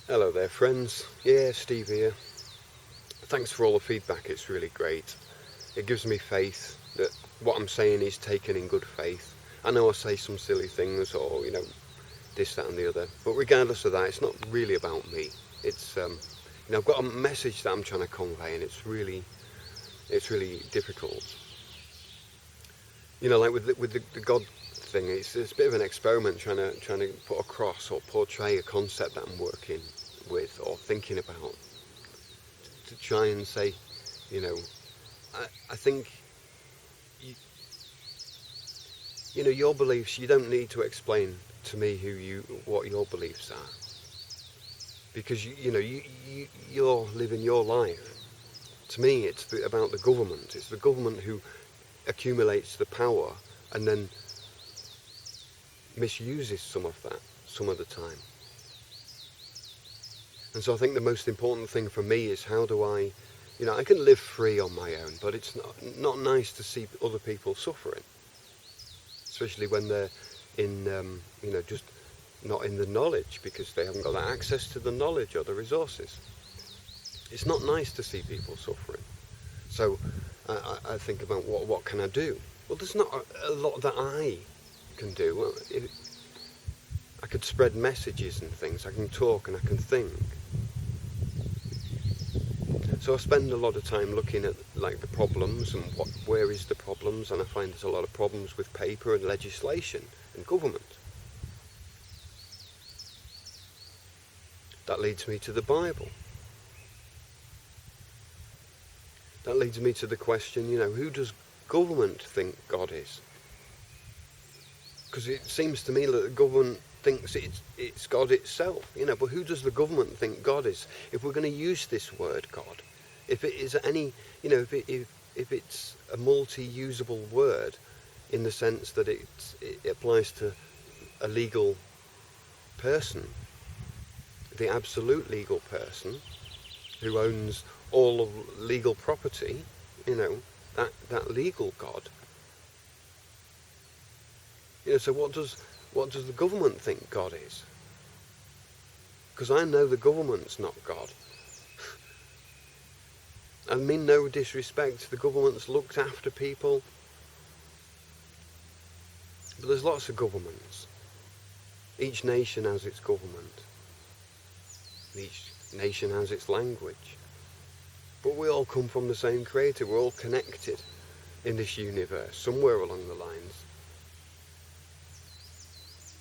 Hello there friends, yeah, Steve here. Thanks for all the feedback, it's really great. It gives me faith that what I'm saying is taken in good faith. I know I say some silly things or, this, that and the other, but regardless of that, it's not really about me. It's, I've got a message that I'm trying to convey and it's really difficult. Like with the God thing, it's a bit of an experiment trying to put across or portray a concept that I'm working with or thinking about, to try and say, I think your beliefs, you don't need to explain to me what your beliefs are, because you're living your life. To me, it's about the government. It's the government who accumulates the power and then misuses some of that some of the time. And so I think the most important thing for me is, how do I can live free on my own, but it's not nice to see other people suffering, especially when they're in just not in the knowledge, because they haven't got that access to the knowledge or the resources. It's not nice to see people suffering. So I think about what can I do? Well, there's not a lot that I can do. Well, I could spread messages and things. I can talk and I can think. So I spend a lot of time looking at the problems and where is the problems, and I find there's a lot of problems with paper and legislation and government. That leads me to the Bible. That leads me to the question, who does government think God is? Because it seems to me that the government thinks it's God itself, but who does the government think God is? If we're going to use this word God, if it is if it's a multi-usable word in the sense that it applies to a legal person, the absolute legal person who owns all of legal property, that legal God. So what does the government think God is? Because I know the government's not God. I mean no disrespect, the government's looked after people, but there's lots of governments. Each nation has its government. Each nation has its language. But we all come from the same creator. We're all connected in this universe, somewhere along the lines.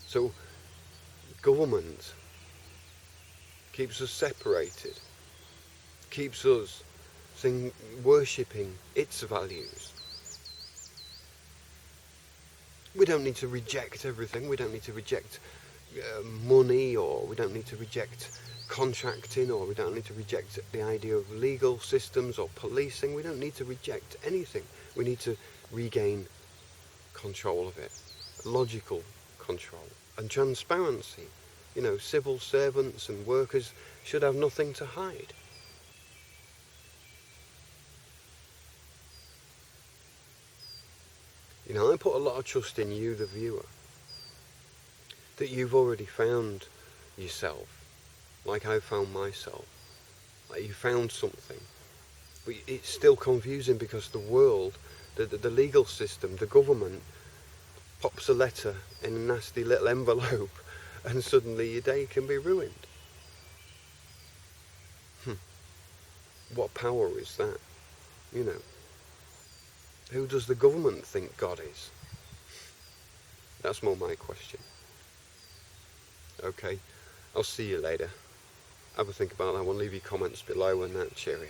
So government keeps us separated, keeps us worshipping its values. We don't need to reject everything. We don't need to reject money, or we don't need to reject contracting, or we don't need to reject the idea of legal systems or policing. We don't need to reject anything. We need to regain control of it, logical control and transparency. Civil servants and workers should have nothing to hide. I put a lot of trust in you, the viewer, that you've already found yourself, like I found myself. Like you found something, but it's still confusing because the world, the legal system, the government pops a letter in a nasty little envelope and suddenly your day can be ruined. What power is that? Who does the government think God is? That's more my question. Okay, I'll see you later. Have a think about that one. Leave your comments below, and cheerio.